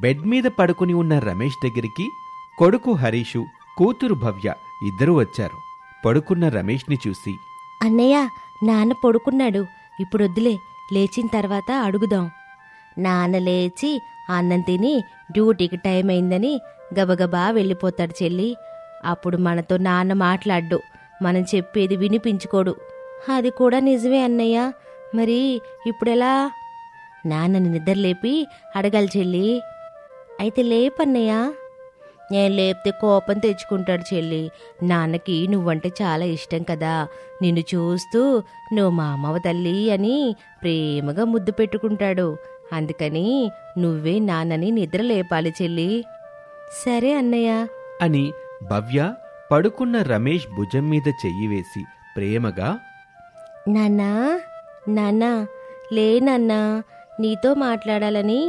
Bed మీద పడుకుని ఉన్న రమేష్ దగ్గరికి కొడుకు హరీషు, కూతురు భవ్య ఇద్దరూ వచ్చారు. పడుకున్న రమేష్ని చూసి, అన్నయ్య, నాన్న పడుకున్నాడు, ఇప్పుడొద్దులే, లేచిన తర్వాత అడుగుదాం. నాన్న లేచి అన్నం తిని డ్యూటీకి టైం అయిందని గబగబా వెళ్ళిపోతాడు చెల్లి. అప్పుడు మనతో నాన్న మాట్లాడ్డు, మనం చెప్పేది వినిపించుకోడు. అది కూడా నిజమే అన్నయ్య. మరి ఇప్పుడెలా? నాన్నని నిద్రలేపి అడగాలి చెల్లి. అయితే లేపన్నయ్య. నేను లేపితే కోపం తెచ్చుకుంటాడు చెల్లి. నాన్నకి నువ్వంటే చాలా ఇష్టం కదా. నిన్ను చూస్తూ నువ్వు మా అమ్మవ తల్లి అని ప్రేమగా ముద్దు పెట్టుకుంటాడు. అందుకని నువ్వే నాన్నని నిద్ర లేపాలి చెల్లి. సరే అన్నయ్య అని భవ్య పడుకున్న రమేష్ భుజం మీద చెయ్యి వేసి ప్రేమగా, నాన్నా, నాన్నా, లే నాన్నా, నీతో మాట్లాడాలని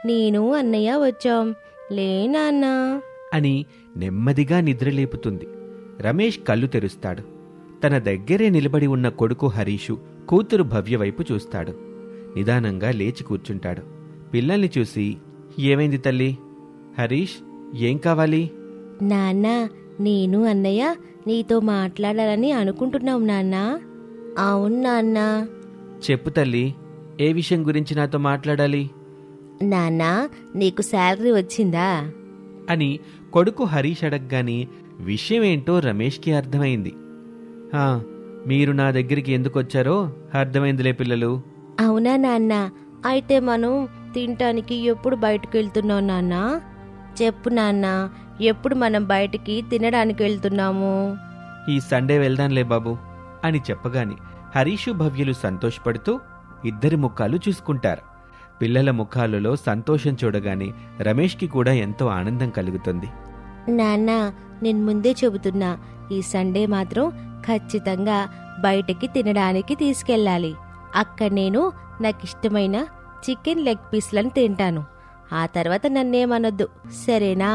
నేను అన్నయ్య వచ్చాం, లే నాన్నా అని నెమ్మదిగా నిద్రలేపుతుంది. రమేష్ కళ్ళు తెరుస్తాడు. తన దగ్గరే నిలబడి ఉన్న కొడుకు హరీషు, కూతురు భవ్య వైపు చూస్తాడు. నిదానంగా లేచి కూర్చుంటాడు. పిల్లల్ని చూసి, ఏమైంది తల్లి? హరీష్, ఏం కావాలి? నాన్నా, నేను అన్నయ్య నీతో మాట్లాడాలని అనుకుంటున్నాం నాన్నా. అవును నాన్నా. చెప్పు తల్లి, ఏ విషయం గురించి నాతో మాట్లాడాలి? నాన్నా, నీకు శాలరీ వచ్చిందా అని కొడుకు హరీష్ అడగగానే విషయమేంటో రమేష్కి అర్థమైంది. మీరు నా దగ్గరికి ఎందుకొచ్చారో అర్థమైందిలే పిల్లలు. అవునా నాన్న? అయితే మనం తినటానికి ఎప్పుడు బయటకు వెళ్తున్నాం నాన్నా? చెప్పు నాన్న, ఎప్పుడు మనం బయటికి తినడానికి వెళ్తున్నాము? ఈ సండే వెళ్దాంలే బాబు అని చెప్పగాని హరీషు భవ్యులు సంతోషపడుతూ ఇద్దరి ముఖాలు చూసుకుంటారు. పిల్లల ముఖాలలో సంతోషం చూడగానే రమేష్కి కూడా ఎంతో ఆనందం కలుగుతుంది. నాన్న, నేను ముందే చెబుతున్నా, ఈ సండే మాత్రం ఖచ్చితంగా బయటికి తినడానికి తీసుకెళ్ళాలి. అక్కడ నేను నాకిష్టమైన చికెన్ లెగ్ పీస్లను తింటాను. ఆ తర్వాత నన్నేమనొద్దు, సరేనా?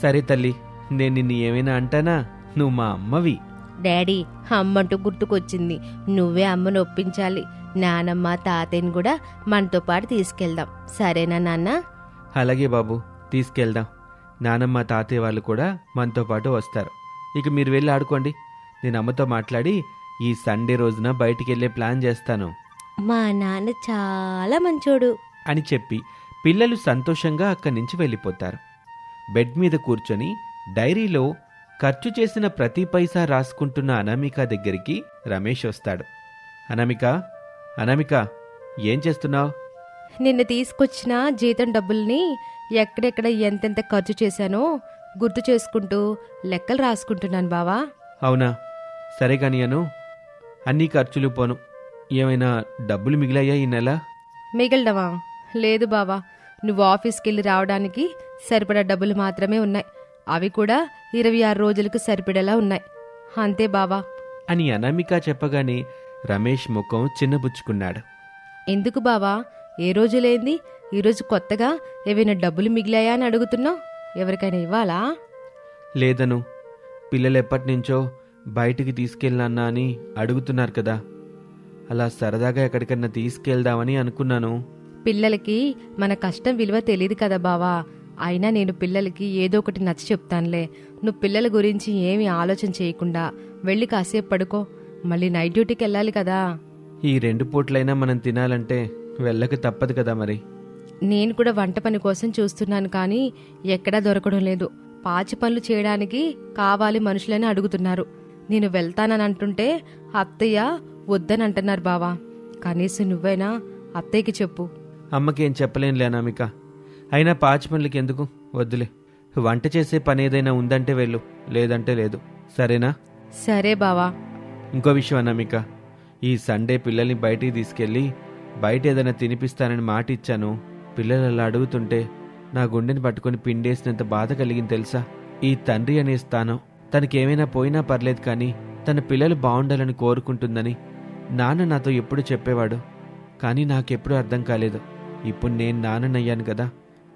సరే తల్లి, నేను నిన్ను ఏమైనా అంటానా? నువ్వు మా అమ్మవి. డాడీ, అమ్మంటూ గుర్తుకొచ్చింది. నువ్వే అమ్మను ఒప్పించాలి. నానమ్మ, తాతయ్యని కూడా మనతో పాటు తీసుకెళ్దాం, సరేనా నాన్న? అలాగే బాబు, తీసుకెళ్దాం. నానమ్మ, తాతయ్య వాళ్ళు కూడా మనతో పాటు వస్తారు. ఇక మీరు వెళ్ళి ఆడుకోండి. నేను అమ్మతో మాట్లాడి ఈ సండే రోజున బయటికెళ్లే ప్లాన్ చేస్తాను. మా నాన్న చాలా మంచోడు అని చెప్పి పిల్లలు సంతోషంగా అక్కడి నుంచి వెళ్ళిపోతారు. బెడ్ మీద కూర్చొని డైరీలో ఖర్చు చేసిన ప్రతి పైసా రాసుకుంటున్న అనామిక దగ్గరికి రమేష్ వస్తాడు. అనామిక, ఏం చేస్తున్నావు? నిన్న తీసుకొచ్చిన జీతం డబ్బుల్ని ఎక్కడెక్కడ ఎంతెంత ఖర్చు చేశానో గుర్తు చేసుకుంటూ లెక్కలు రాసుకుంటున్నాను బావా. అవునా, సరే కాని అను, అన్ని ఖర్చులు పోను, ఏమైనా డబ్బులు మిగిలాయా ఈ నెల? మిగలడమా? లేదు బావా, నువ్వు ఆఫీస్కి వెళ్ళి రావడానికి సరిపడా డబ్బులు మాత్రమే ఉన్నాయి. అవి కూడా 26 రోజులకు సరిపడేలా ఉన్నాయి, అంతే బావా అని అనామిక చెప్పగానే రమేష్ ముఖం చిన్నబుచ్చుకున్నాడు. ఎందుకు బావా, ఏ రోజు లేంది ఈరోజు కొత్తగా ఏవైనా డబ్బులు మిగిలాయా అని అడుగుతున్నావు? ఎవరికైనా ఇవ్వాలా? లేదను, పిల్లలెప్పటినుంచో బయటికి తీసుకెళ్ళన్నా అని అడుగుతున్నారు కదా, అలా సరదాగా ఎక్కడికన్నా తీసుకెళ్దామని అనుకున్నాను. పిల్లలకి మన కష్టం విలువ తెలియదు కదా బావా. అయినా నేను పిల్లలకి ఏదో ఒకటి నచ్చ చెప్తానులే. నువ్వు పిల్లల గురించి ఏమీ ఆలోచన చేయకుండా వెళ్ళి కాసేపు పడుకో, మళ్ళీ నైట్ డ్యూటీకి వెళ్ళాలి కదా. ఈ 2 పూట్లైనా మనం తినాలంటే వెళ్ళక తప్పదు కదా మరి. నేను కూడా వంట పని కోసం చూస్తున్నాను, కానీ ఎక్కడా దొరకడం లేదు. పాచి పనులు చేయడానికి కావాలి మనుషులని అడుగుతున్నారు. నేను వెళ్తానని అంటుంటే అత్తయ్య వద్దని అంటున్నారు బావా. కనీసం నువ్వైనా అత్తయ్యకి చెప్పు. అమ్మకేం చెప్పలేనులే అనామిక, అయినా పాచి పనులకి ఎందుకు, వద్దులే. వంట చేసే పని ఏదైనా ఉందంటే వెళ్ళు, లేదంటే లేదు, సరేనా? సరే బావా. ఇంకో విషయం అనామిక, ఈ సండే పిల్లల్ని బయటికి తీసుకెళ్ళి బయట ఏదైనా తినిపిస్తానని మాట ఇచ్చాను. పిల్లలు అలా అడుగుతుంటే నా గుండెని పట్టుకుని పిండేసినంత బాధ కలిగింది తెలుసా? ఈ తండ్రి అనే స్థానం తనకేమైనా పోయినా పర్లేదు, కానీ తన పిల్లలు బాగుండాలని కోరుకుంటుందని నాన్న నాతో ఎప్పుడు చెప్పేవాడు. కానీ నాకెప్పుడు అర్థం కాలేదు. ఇప్పుడు నేను నాన్ననయ్యాను కదా,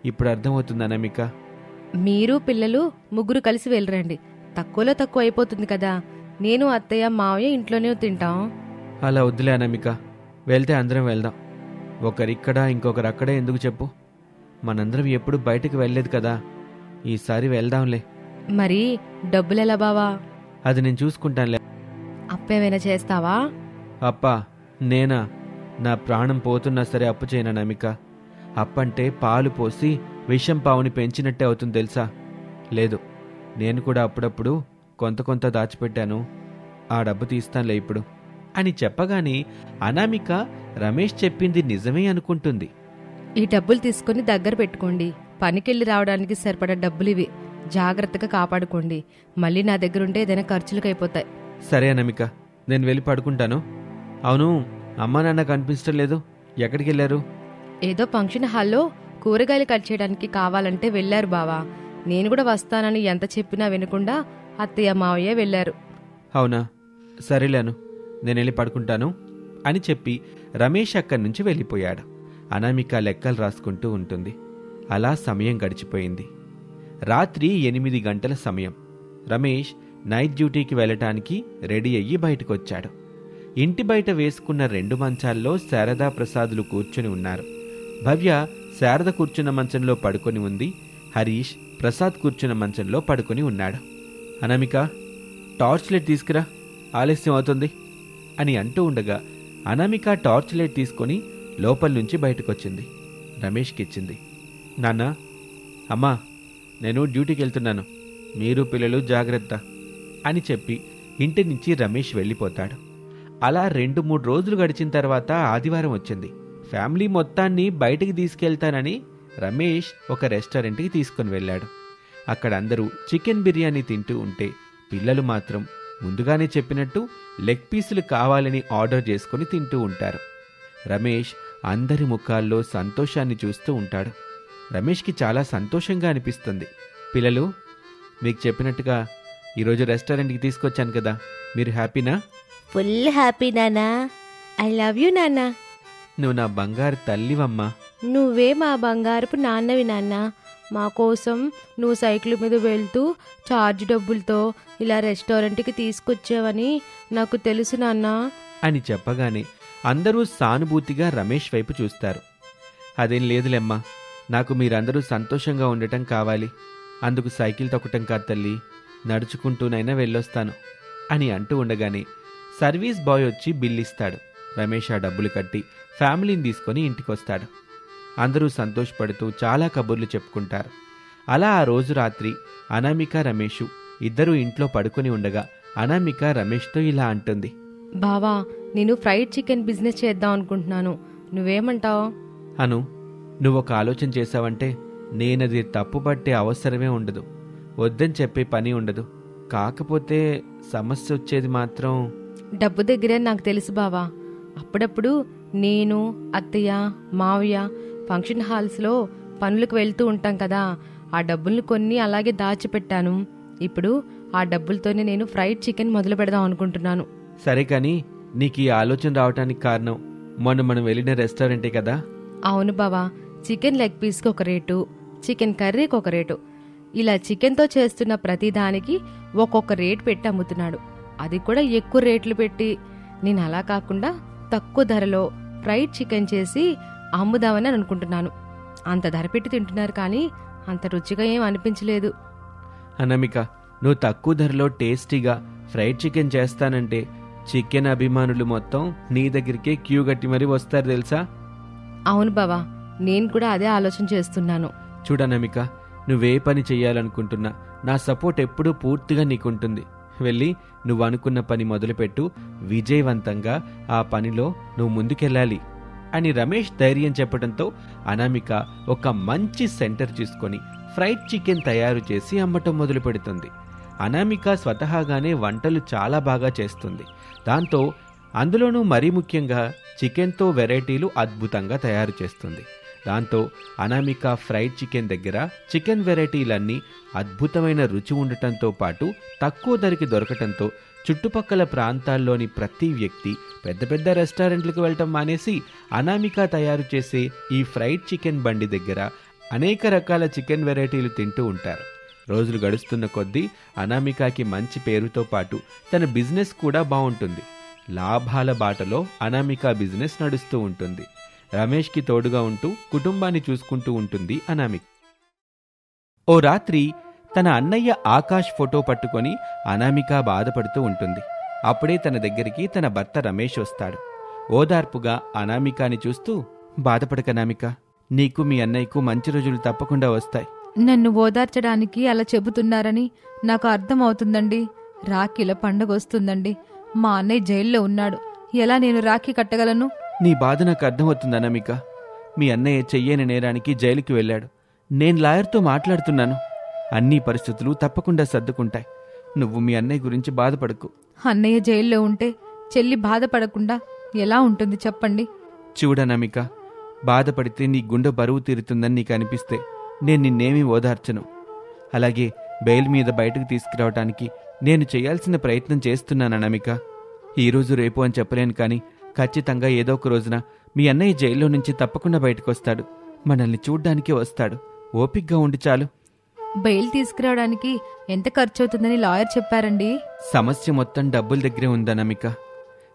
ఇప్పుడు అర్థమవుతుంది అనామిక. మీరు పిల్లలు ముగ్గురు కలిసి వెళ్ళరండి, తక్కువలో తక్కువ అయిపోతుంది కదా. నేను అత్తయ్య మావయ్య ఇంట్లోనే తింటాం. అలా వద్దులే అనామిక, వెళ్తే అందరం వెళ్దాం. ఒకరిక్కడ ఇంకొకరు అక్కడే ఎందుకు చెప్పు? మనందరం ఎప్పుడు బయటకు వెళ్ళలేదు కదా, ఈసారి వెళ్దాంలే. మరి డబ్బులెలా బావా? అది నేను చూసుకుంటానులే. అప్పేమైనా చేస్తావా? అప్పా నేనా? నా ప్రాణం పోతున్నా సరే అప్పు చేయనా నమిక? అప్పంటే పాలు పోసి విషం పావుని పెంచినట్టే అవుతుంది తెలుసా? లేదు, నేను కూడా అప్పుడప్పుడు కొంత దాచిపెట్టాను, ఆ డబ్బు తీస్తానులే ఇప్పుడు అని చెప్పగానే అనామిక రమేష్ చెప్పింది నిజమే అనుకుంటుంది. ఈ డబ్బులు తీసుకుని దగ్గర పెట్టుకోండి. పనికెళ్ళి రావడానికి సరిపడా డబ్బులివి. జాగ్రత్తగా కాపాడుకోండి. మళ్ళీ నా దగ్గరుంటే ఏదైనా ఖర్చులకు అయిపోతాయి. సరే అనామిక, నేను వెళ్ళి పడుకుంటాను. అవును, అమ్మా నాన్న కనిపించడం లేదు, ఎక్కడికి వెళ్ళారు? ఏదో ఫంక్షన్ హాల్లో కూరగాయలు కట్ చేయడానికి కావాలంటే వెళ్లారు బావా. నేను కూడా వస్తానని ఎంత చెప్పినా వినకుండా అత్తయ్య మావయ్య వెళ్లారు. అవునా, సరేలేను, నేను వెళ్ళి పడుకుంటాను అని చెప్పి రమేష్ అక్కడి నుంచి వెళ్ళిపోయాడు. అనామిక లెక్కలు రాసుకుంటూ ఉంటుంది. అలా సమయం గడిచిపోయింది. రాత్రి 8 గంటల సమయం. రమేష్ నైట్ డ్యూటీకి వెళ్ళటానికి రెడీ అయ్యి బయటకొచ్చాడు. ఇంటి బయట వేసుకున్న 2 మంచాల్లో శారదా ప్రసాదులు కూర్చుని ఉన్నారు. భవ్య శారద కూర్చున్న మంచంలో పడుకొని ఉంది. హరీష్ ప్రసాద్ కూర్చున్న మంచంలో పడుకొని ఉన్నాడు. అనామిక, టార్చ్ లైట్ తీసుకురా, ఆలస్యం అవుతుంది అని అంటూ ఉండగా అనామిక టార్చ్ లైట్ తీసుకొని లోపల నుంచి బయటకొచ్చింది. రమేష్కి ఇచ్చింది. నాన్న, అమ్మా, నేను డ్యూటీకి వెళ్తున్నాను, మీరు పిల్లలు జాగ్రత్త అని చెప్పి ఇంటి నుంచి రమేష్ వెళ్ళిపోతాడు. అలా 2-3 రోజులు గడిచిన తర్వాత ఆదివారం వచ్చింది. ఫ్యామిలీ మొత్తాన్ని బయటికి తీసుకెళ్తానని రమేష్ ఒక రెస్టారెంట్కి తీసుకుని వెళ్ళాడు. అక్కడ అందరూ చికెన్ బిర్యానీ తింటూ ఉంటే పిల్లలు మాత్రం ముందుగానే చెప్పినట్టు లెగ్ పీసులు కావాలని ఆర్డర్ చేసుకుని తింటూ ఉంటారు. రమేష్ అందరి ముఖాల్లో సంతోషాన్ని చూస్తూ ఉంటాడు. రమేష్కి చాలా సంతోషంగా అనిపిస్తుంది. పిల్లలు, మీకు చెప్పినట్టుగా ఈరోజు రెస్టారెంట్కి తీసుకొచ్చాను కదా, మీరు హ్యాపీనా? ఫుల్ హ్యాపీ నాన్నా. ఐ లవ్ యూ నాన్నా. నువ్వు నా బంగారు తల్లివమ్మా. నువ్వే మా బంగారపు నాన్నవి నాన్న. మా కోసం నువ్వు సైకిల్ మీద వెళ్తూ ఛార్జ్ డబ్బులతో ఇలా రెస్టారెంట్కి తీసుకొచ్చావని నాకు తెలుసు నాన్న అని చెప్పగానే అందరూ సానుభూతిగా రమేష్ వైపు చూస్తారు. అదేం లేదులేమ్మా, నాకు మీరందరూ సంతోషంగా ఉండటం కావాలి, అందుకు సైకిల్ తొక్కటం కాదు తల్లి, నడుచుకుంటూనైనా వెళ్ళొస్తాను అని అంటూ ఉండగానే సర్వీస్ బాయ్ వచ్చి బిల్ ఇస్తాడు. రమేష్ ఆ డబ్బులు కట్టి ఫ్యామిలీని తీసుకొని ఇంటికొస్తాడు. అందరూ సంతోషపడుతూ చాలా కబుర్లు చెప్పుకుంటారు. అలా ఆ రోజు రాత్రి అనామిక రమేషు ఇద్దరూ ఇంట్లో పడుకుని ఉండగా అనామిక రమేష్తో ఇలా అంటుంది. బావా, నేను ఫ్రైడ్ చికెన్ బిజినెస్ చేద్దాం అనుకుంటున్నాను, నువ్వేమంటావు? అను, నువ్వొక ఆలోచన చేశావంటే నేనది తప్పుపట్టే అవసరమే ఉండదు, వద్దని చెప్పే పని ఉండదు. కాకపోతే సమస్య వచ్చేది మాత్రం డబ్బు దగ్గరే నాకు తెలుసు బావా. అప్పుడప్పుడు నేను, అత్తయ్య, మావయ్య ఫంక్షన్ హాల్స్లో పనులకు వెళ్తూ ఉంటాం కదా, ఆ డబ్బుల్ని కొన్ని అలాగే దాచిపెట్టాను. ఇప్పుడు ఆ డబ్బులతోనే నేను ఫ్రైడ్ చికెన్ మొదలు పెడదాం అనుకుంటున్నాను. సరే కానీ నీకు ఈ ఆలోచన రావటానికి కారణం మొన్న మనం వెళ్ళిన రెస్టారెంటే కదా? అవును బావా, చికెన్ లెగ్ పీస్కి ఒక రేటు, చికెన్ కర్రీకి ఒక రేటు, ఇలా చికెన్తో చేస్తున్న ప్రతిదానికి ఒక్కొక్క రేటు పెట్టి అమ్ముతున్నాడు. అది కూడా ఎక్కువ రేట్లు పెట్టి. నేను అలా కాకుండా తక్కువ ధరలో ఫ్రైడ్ చికెన్ చేసి అమ్ముదామని అనుకుంటున్నాను. అంత ధర పెట్టి తింటున్నారు కానీ అంత రుచిగా ఏం అనిపించలేదు. అనామిక, నువ్వు తక్కువ ధరలో టేస్టీగా ఫ్రైడ్ చికెన్ చేస్తానంటే చికెన్ అభిమానులు మొత్తం నీ దగ్గరికే క్యూ కట్టి మరీ వస్తారు తెలుసా? అవును బావా, నేను కూడా అదే ఆలోచన చేస్తున్నాను. చూడనమిక, నువ్వే పని చెయ్యాలనుకుంటున్నా నా సపోర్ట్ ఎప్పుడూ పూర్తిగా నీకుంటుంది. వెళ్ళి నువ్వు అనుకున్న పని మొదలుపెట్టు, విజయవంతంగా ఆ పనిలో నువ్వు ముందుకెళ్ళాలి అని రమేష్ ధైర్యం చెప్పడంతో అనామిక ఒక మంచి సెంటర్ తీసుకొని ఫ్రైడ్ చికెన్ తయారు చేసి అమ్మటం మొదలు పెడుతుంది. అనామిక స్వతహాగానే వంటలు చాలా బాగా చేస్తుంది. దాంతో అందులోనూ మరీ ముఖ్యంగా చికెన్తో వెరైటీలు అద్భుతంగా తయారు చేస్తుంది. దాంతో అనామిక ఫ్రైడ్ చికెన్ దగ్గర చికెన్ వెరైటీలన్నీ అద్భుతమైన రుచి ఉండటంతో పాటు తక్కువ ధరకి దొరకటంతో చుట్టుపక్కల ప్రాంతాల్లోని ప్రతి వ్యక్తి పెద్ద పెద్ద రెస్టారెంట్లకు వెళ్ళటం మానేసి అనామిక తయారు చేసే ఈ ఫ్రైడ్ చికెన్ బండి దగ్గర అనేక రకాల చికెన్ వెరైటీలు తింటూ ఉంటారు. రోజులు గడుస్తున్న కొద్దీ అనామికకి మంచి పేరుతో పాటు తన బిజినెస్ కూడా బాగుంటుంది. లాభాల బాటలో అనామిక బిజినెస్ నడుస్తూ ఉంటుంది. రమేష్కి తోడుగా ఉంటూ కుటుంబాన్ని చూసుకుంటూ ఉంటుంది అనామిక. ఓ రాత్రి తన అన్నయ్య ఆకాష్ ఫోటో పట్టుకొని అనామిక బాధపడుతూ ఉంటుంది. అప్పుడే తన దగ్గరికి తన భర్త రమేష్ వస్తాడు. ఓదార్పుగా అనామికాని చూస్తూ, బాధపడక అనామిక, నీకు మీ అన్నయ్యకు మంచి రోజులు తప్పకుండా వస్తాయి. నన్ను ఓదార్చడానికి అలా చెబుతున్నారని నాకు అర్థమవుతుందండి. రాఖీల పండగ వస్తుందండి. మా అన్నయ్య జైల్లో ఉన్నాడు. ఎలా నేను రాఖీ కట్టగలను? నీ బాధ నాకు అర్థమవుతుంది అనామిక. మీ అన్నయ్య చెయ్యని నేరానికి జైలుకి వెళ్ళాడు. నేను లాయర్తో మాట్లాడుతున్నాను. అన్ని పరిస్థితులు తప్పకుండా సర్దుకుంటాయి. నువ్వు మీ అన్నయ్య గురించి బాధపడకు. అన్నయ్య జైల్లో ఉంటే చెల్లి బాధపడకుండా ఎలా ఉంటుంది చెప్పండి? చూడనామిక, బాధపడితే నీ గుండె బరువు తీరుతుందని నీకు అనిపిస్తే నేను నిన్నేమీ ఓదార్చను. అలాగే బెయిల్ మీద బయటకు తీసుకురావటానికి నేను చేయాల్సిన ప్రయత్నం చేస్తున్నాను అనామిక. ఈరోజు రేపు అని చెప్పలేను, కానీ ఖచ్చితంగా ఏదో ఒక రోజున మీ అన్నయ్య జైల్లో నుంచి తప్పకుండా బయటకొస్తాడు. మనల్ని చూడ్డానికి వస్తాడు. ఓపిగ్గా ఉండి చాలు. బెయిల్ తీసుకురావడానికి ఎంత ఖర్చు అవుతుందని లాయర్ చెప్పారండి? సమస్య మొత్తం డబ్బుల దగ్గరే ఉందనామిక.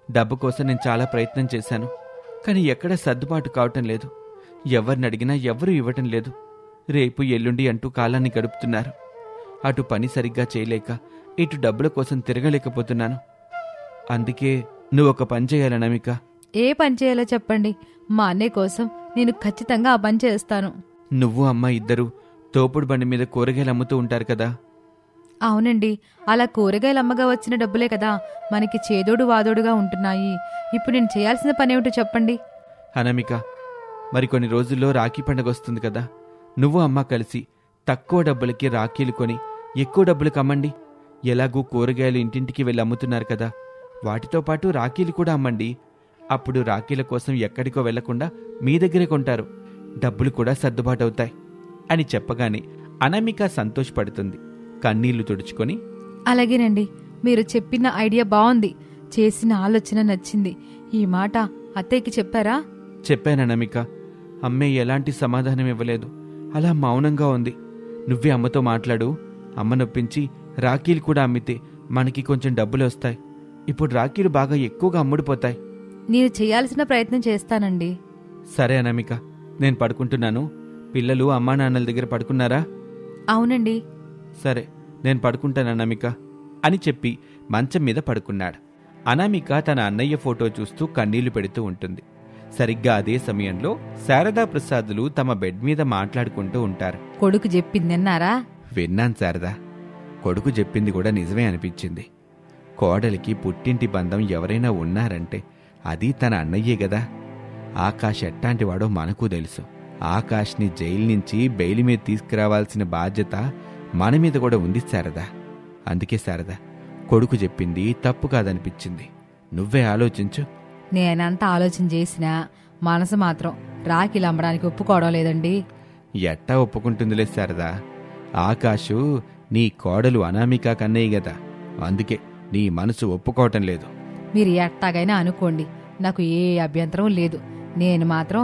డబ్బు కోసం నేను చాలా ప్రయత్నం చేశాను, కానీ ఎక్కడా సర్దుబాటు కావటం లేదు. ఎవరిని అడిగినా ఎవరూ ఇవ్వటం లేదు. రేపు ఎల్లుండి అంటూ కాలాన్ని గడుపుతున్నారు. అటు పని సరిగ్గా చేయలేక ఇటు డబ్బుల కోసం తిరగలేకపోతున్నాను. అందుకే నువ్వు ఒక పని చేయాలనామిక. ఏ పని చేయాలో చెప్పండి. మా అన్నయ్య కోసం నేను ఖచ్చితంగా ఆ పని చేస్తాను. నువ్వు అమ్మ ఇద్దరు తోపుడు బండి మీద కూరగాయలు అమ్ముతూ ఉంటారు కదా? అవునండి, అలా కూరగాయలు అమ్మగా వచ్చిన డబ్బులే కదా మనకి చేదోడు వాదోడుగా ఉంటున్నాయి. ఇప్పుడు నేను చేయాల్సిన పనేమిటో చెప్పండి. అనామిక, మరికొన్ని రోజుల్లో రాఖీ పండుగ వస్తుంది కదా. నువ్వు అమ్మ కలిసి తక్కువ డబ్బులకి రాఖీలు కొని ఎక్కువ డబ్బులకు అమ్మండి. ఎలాగూ కూరగాయలు ఇంటింటికి వెళ్ళి అమ్ముతున్నారు కదా, వాటితో పాటు రాఖీలు కూడా అమ్మండి. అప్పుడు రాఖీల కోసం ఎక్కడికో వెళ్లకుండా మీ దగ్గరే కొంటారు. డబ్బులు కూడా సర్దుబాటు అవుతాయి అని చెప్పగానే అనామిక సంతోషపడుతుంది. కన్నీళ్లు తుడుచుకొని, అలాగేనండి, మీరు చెప్పిన ఐడియా బాగుంది. చేసిన ఆలోచన నచ్చింది. ఈ మాట అత్తయ్యకి చెప్పారా? చెప్పాననామిక. అమ్మే ఎలాంటి సమాధానం ఇవ్వలేదు. అలా మౌనంగా ఉంది. నువ్వే అమ్మతో మాట్లాడు. అమ్మ నొప్పించి రాఖీలు కూడా అమ్మితే మనకి కొంచెం డబ్బులు వస్తాయి. ఇప్పుడు రాఖీలు బాగా ఎక్కువగా అమ్ముడుపోతాయి. నేను చేయాల్సిన ప్రయత్నం చేస్తానండి. సరే అనామిక, నేను పడుకుంటున్నాను. పిల్లలు అమ్మా నాన్నల దగ్గర పడుకున్నారా? అవునండి. సరే, నేను పడుకుంటాను అనామిక అని చెప్పి మంచం మీద పడుకున్నాడు. అనామిక తన అన్నయ్య ఫోటో చూస్తూ కన్నీళ్లు పెడుతూ ఉంటుంది. సరిగ్గా అదే సమయంలో శారదా ప్రసాదులు తమ బెడ్ మీద మాట్లాడుకుంటూ ఉంటారు. కొడుకు చెప్పిందన్నారా? విన్నాను శారదా. కొడుకు చెప్పింది కూడా నిజమే అనిపించింది. కోడలికి పుట్టింటి బంధం ఎవరైనా ఉన్నారంటే అది తన అన్నయ్యే గదా. ఆకాష్ ఎట్టాంటివాడో మనకు తెలుసు. ఆకాష్ని జైలు నుంచి బెయిల్ మీద తీసుకురావాల్సిన బాధ్యత మన మీద కూడా ఉంది శారదా. అందుకే శారదా, కొడుకు చెప్పింది తప్పు కాదనిపించింది. నువ్వే ఆలోచించు. నేనంత ఆలోచన చేసినా మనసు మాత్రం రాఖీలు అమ్మడానికి ఒప్పుకోవడం లేదండి. ఎట్టా ఒప్పుకుంటుందిలే శారదా. ఆకాశు నీ కోడలు అనామిక కన్నయ్య గదా, అందుకే నీ మనసు ఒప్పుకోవటం లేదు. మీరు ఎట్టాగైనా అనుకోండి, నాకు ఏ అభ్యంతరం లేదు. నేను మాత్రం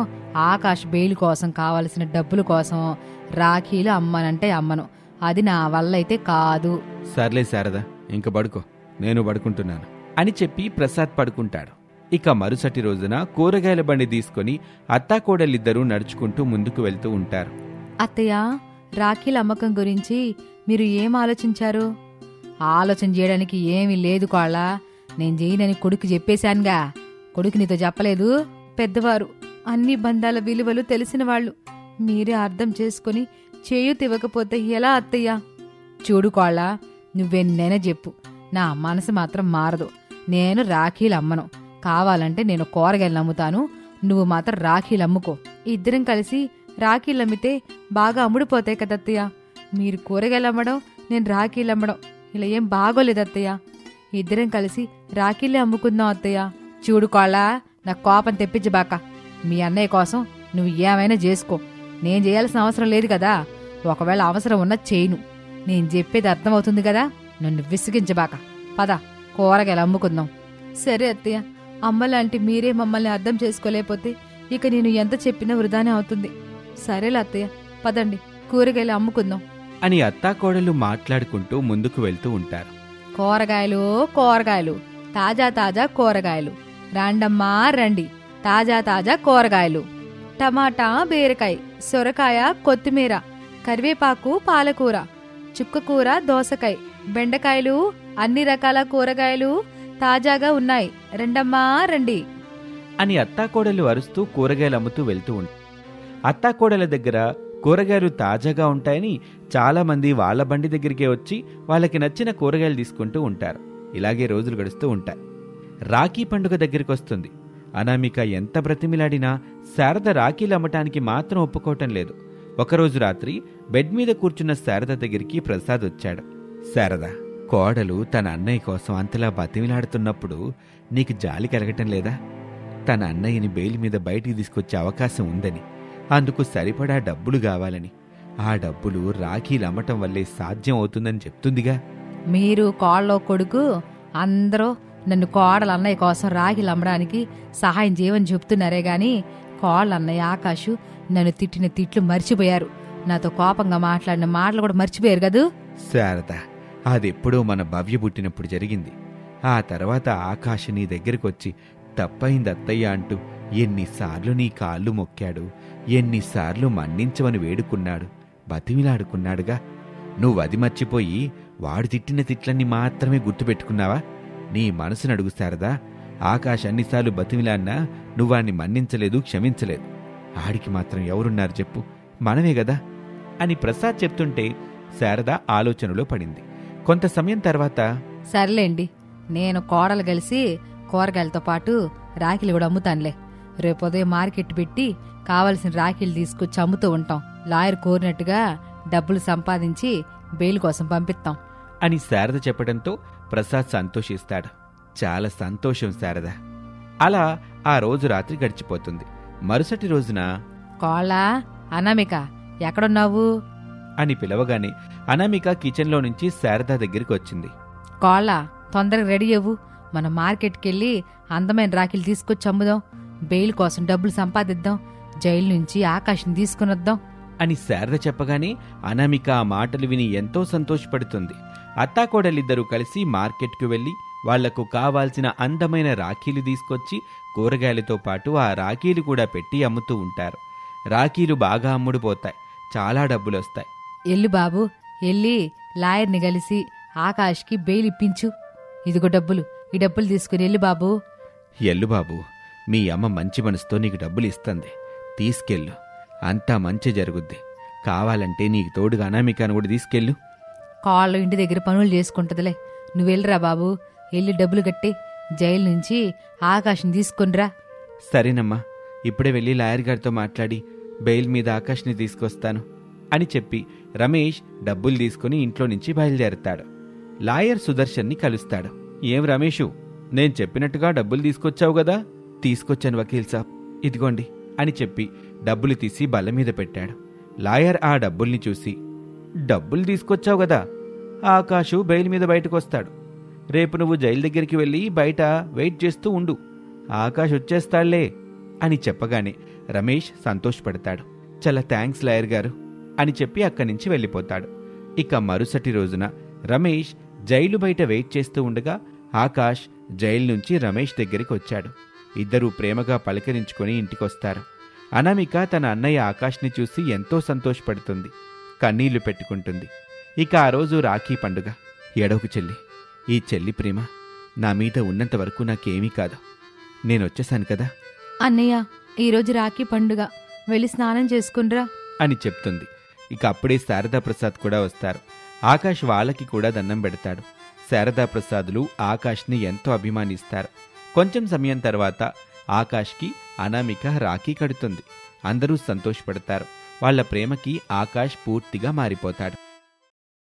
ఆకాష్ బెయిల్ కోసం కావలసిన డబ్బుల కోసం రాఖీలు అమ్మనంటే అమ్మను. అది నా వల్ల అయితే కాదు. సర్లే శారదా, ఇంక పడుకో, నేను పడుకుంటున్నాను అని చెప్పి ప్రసాద్ పడుకుంటాడు. ఇక మరుసటి రోజున కూరగాయల బండి తీసుకుని అత్తాకోడలిద్దరూ నడుచుకుంటూ ముందుకు వెళ్తూ ఉంటారు. అత్తయ్య, రాఖీల అమ్మకం గురించి మీరు ఏం ఆలోచించారు? ఆలోచన చేయడానికి ఏమీ లేదు కోళ్ళ. నేను చేయనని కొడుకు చెప్పేశానుగా. కొడుకు నీతో చెప్పలేదు? పెద్దవారు, అన్ని బంధాల విలువలు తెలిసిన వాళ్ళు. మీరే అర్థం చేసుకుని చేయూతివ్వకపోతే ఎలా అత్తయ్య? చూడు కోళ్ళ, నువ్వెన్నైనా చెప్పు, నా మనసు మాత్రం మారదు. నేను రాఖీలు అమ్మను. కావాలంటే నేను కూరగాయలు అమ్ముతాను, నువ్వు మాత్రం రాఖీలు అమ్ముకో. ఇద్దరం కలిసి రాఖీలు అమ్మితే బాగా అమ్ముడుపోతాయి కదత్తయ్య. మీరు కూరగాయలు అమ్మడం, నేను రాఖీలు అమ్మడం, ఇలా ఏం బాగోలేదు అత్తయ్య. ఇద్దరం కలిసి రాఖీలే అమ్ముకుందాం అత్తయ్య. చూడు కోళ్ళ, నా కోపం తెప్పించబాక. మీ అన్నయ్య కోసం నువ్వు ఏమైనా చేసుకో. నేను చేయాల్సిన అవసరం లేదు కదా. ఒకవేళ అవసరం ఉన్నా చేయను. నేను చెప్పేది అర్థమవుతుంది కదా. నన్ను విసిగించబాక. పద, కూరగాయలు అమ్ముకుందాం. సరే అత్తయ్య. అమ్మలాంటి మీరే మమ్మల్ని అర్థం చేసుకోలేకపోతే ఇక నేను ఎంత చెప్పినా వృధానే అవుతుంది. సరేలే అత్తయ్య, పదండి, కూరగాయలు అమ్ముకుందాం అని అత్తాకోడలు మాట్లాడుకుంటూ ముందుకు వెళ్తూ ఉంటారు. కూరగాయలు కూరగాయలు, తాజా తాజా కూరగాయలు, రండమ్మా రండి, తాజా తాజా కూరగాయలు టమాటా బీరకాయ, సొరకాయ, కొత్తిమీర, కరివేపాకు, పాలకూర, చుక్కకూర, దోసకాయ, బెండకాయలు, అన్ని రకాల కూరగాయలు తాజాగా ఉన్నాయి, రెండమ్మా రండి అని అత్తాకోడలు అరుస్తూ కూరగాయలు అమ్ముతూ వెళ్తూ ఉంటారు. అత్తాకోడల దగ్గర కూరగాయలు తాజాగా ఉంటాయని చాలామంది వాళ్ళ బండి దగ్గరికే వచ్చి వాళ్ళకి నచ్చిన కూరగాయలు తీసుకుంటూ ఉంటారు. ఇలాగే రోజులు గడుస్తూ ఉంటాయి. రాఖీ పండుగ దగ్గరికి వస్తుంది. అనామిక ఎంత బ్రతిమిలాడినా శారద రాఖీలు అమ్మటానికి మాత్రం ఒప్పుకోవటం లేదు. ఒకరోజు రాత్రి బెడ్ మీద కూర్చున్న శారద దగ్గరికి ప్రసాద్ వచ్చాడు. శారద, కోడలు తన అన్నయ్య కోసం అంతలా బతిమిలాడుతున్నప్పుడు నీకు జాలి కలగటం లేదా? తన అన్నయ్యని బెయిల్ మీద బయటికి తీసుకొచ్చే అవకాశం ఉందని, అందుకు సరిపడా డబ్బులు కావాలని, ఆ డబ్బులు రాఖీలు అమ్మటం వల్లే సాధ్యం అవుతుందని చెప్తుందిగా. మీరు కోళ్ళ కొడుకు అందరూ నన్ను కోడల అన్నయ్య కోసం రాఖీలు అమ్మడానికి సహాయం చేయమని చెప్తున్నారే గాని కోళ్ళ అన్నయ్య ఆకాశు నన్ను తిట్టిన తిట్లు మర్చిపోయారు. నాతో కోపంగా మాట్లాడిన మాటలు కూడా మర్చిపోయారు కదూ. శారద, అదెప్పుడో మన భవ్య పుట్టినప్పుడు జరిగింది. ఆ తర్వాత ఆకాశ్ నీ దగ్గరకొచ్చి తప్పైంది అత్తయ్య అంటూ ఎన్నిసార్లు నీ కాళ్ళు మొక్కాడు, ఎన్నిసార్లు మన్నించమని వేడుకున్నాడు, బతిమిలాడుకున్నాడుగా. నువ్వది మర్చిపోయి వాడు తిట్టిన తిట్లన్నీ మాత్రమే గుర్తుపెట్టుకున్నావా? నీ మనసును అడుగు శారదా. ఆకాశ్ అన్నిసార్లు బతిమిలాడినా నువ్వాణ్ణి మన్నించలేదు, క్షమించలేదు. ఆడికి మాత్రం ఎవరున్నారు చెప్పు? మనమే గదా అని ప్రసాద్ చెప్తుంటే శారద ఆలోచనలో పడింది. కొంత సమయం తర్వాత, సర్లేండి, నేను కోడలు కలిసి కూరగాయలతో పాటు రాఖీలు కూడా అమ్ముతానులే. రేపు ఉదయం మార్కెట్ పెట్టి కావలసిన రాఖీలు తీసుకొచ్చి అమ్ముతూ ఉంటాం. లాయర్ కోరినట్టుగా డబ్బులు సంపాదించి బెయిల్ కోసం పంపిస్తాం అని శారద చెప్పడంతో ప్రసాద్ సంతోషిస్తాడు. చాలా సంతోషం శారద. అలా ఆ రోజు రాత్రి గడిచిపోతుంది. మరుసటి రోజున, కోళ్ళ అనామిక ఎక్కడున్నావు అని పిలవగానే అనామిక కిచెన్లో నుంచి శారద దగ్గరికి వచ్చింది. కోళ్ళ తొందరగా రెడీ అవ్వు, మనం మార్కెట్కెళ్ళి అందమైన రాఖీలు తీసుకొచ్చి అమ్ముదాం, బెయిల్ కోసం డబ్బులు సంపాదిద్దాం, జైలు నుంచి ఆకాశం తీసుకునొద్దాం అని శారద చెప్పగానే అనామిక ఆ మాటలు విని ఎంతో సంతోషపడుతుంది. అత్తాకోడలిద్దరూ కలిసి మార్కెట్కు వెళ్లి వాళ్లకు కావాల్సిన అందమైన రాఖీలు తీసుకొచ్చి కూరగాయలతో పాటు ఆ రాఖీలు కూడా పెట్టి అమ్ముతూ ఉంటారు. రాఖీలు బాగా అమ్ముడుపోతాయి, చాలా డబ్బులొస్తాయి. ఎల్లు బాబు, ఎల్లి లాయర్ని కలిసి ఆకాష్కి బెయిల్ ఇప్పించు. ఇదిగో డబ్బులు, ఈ డబ్బులు తీసుకుని ఎల్లు బాబు. ఎల్లు బాబు, మీ అమ్మ మంచి మనసుతో నీకు డబ్బులు ఇస్తుంది, తీసుకెళ్ళు, అంతా మంచి జరుగుద్ది. కావాలంటే నీకు తోడుగా అనామికాను కూడా తీసుకెళ్ళు. కాళ్ళు ఇంటి దగ్గర పనులు చేసుకుంటదిలే, నువ్వెళ్ళరా బాబు, ఎల్లి డబ్బులు కట్టి జైలు నుంచి ఆకాశం తీసుకునిరా. సరేనమ్మా, ఇప్పుడే వెళ్ళి లాయర్ గారితో మాట్లాడి బెయిల్ మీద ఆకాష్ని తీసుకొస్తాను అని చెప్పి రమేష్ డబ్బులు తీసుకుని ఇంట్లో నుంచి బయలుదేరతాడు. లాయర్ సుదర్శన్ని కలుస్తాడు. ఏం రమేషు, నేను చెప్పినట్టుగా డబ్బులు తీసుకొచ్చావు గదా? తీసుకొచ్చాను వకీల్ సాబ్, ఇదిగోండి అని చెప్పి డబ్బులు తీసి బల్ల మీద పెట్టాడు. లాయర్ ఆ డబ్బుల్ని చూసి, డబ్బులు తీసుకొచ్చావు గదా, ఆకాశు బెయిల్ మీద బయటకొస్తాడు. రేపు నువ్వు జైలు దగ్గరికి వెళ్ళి బయట వెయిట్ చేస్తూ ఉండు, ఆకాష్ వచ్చేస్తాళ్లే అని చెప్పగానే రమేష్ సంతోషపడతాడు. చాలా థ్యాంక్స్ లాయర్ గారు అని చెప్పి అక్కడి నుంచి వెళ్ళిపోతాడు. ఇక మరుసటి రోజున రమేష్ జైలు బయట వెయిట్ చేస్తూ ఉండగా ఆకాష్ జైలు నుంచి రమేష్ దగ్గరికి వచ్చాడు. ఇద్దరూ ప్రేమగా పలకరించుకొని ఇంటికొస్తారు. అనామిక తన అన్నయ్య ఆకాష్ని చూసి ఎంతో సంతోషపడుతుంది, కన్నీళ్లు పెట్టుకుంటుంది. ఇక ఆ రోజు రాఖీ పండుగ. ఎడవకు చెల్లి, ఈ చెల్లి ప్రేమ నా మీద ఉన్నంత వరకు నాకేమీ కాదు. నేనొచ్చేశాను కదా అన్నయ్య, ఈరోజు రాఖీ పండుగ, వెళ్ళి స్నానం చేసుకునిరా అని చెప్తుంది. ఇక అప్పుడే శారదా ప్రసాద్ కూడా వస్తారు. ఆకాష్ వాళ్ళకి కూడా దండం పెడతాడు. శారదా ప్రసాదులు ఆకాష్ని ఎంతో అభిమానిస్తారు. కొంచెం సమయం తర్వాత ఆకాష్కి అనామిక రాఖీ కడుతుంది. అందరూ సంతోషపడతారు. వాళ్ల ప్రేమకి ఆకాష్ పూర్తిగా మారిపోతాడు.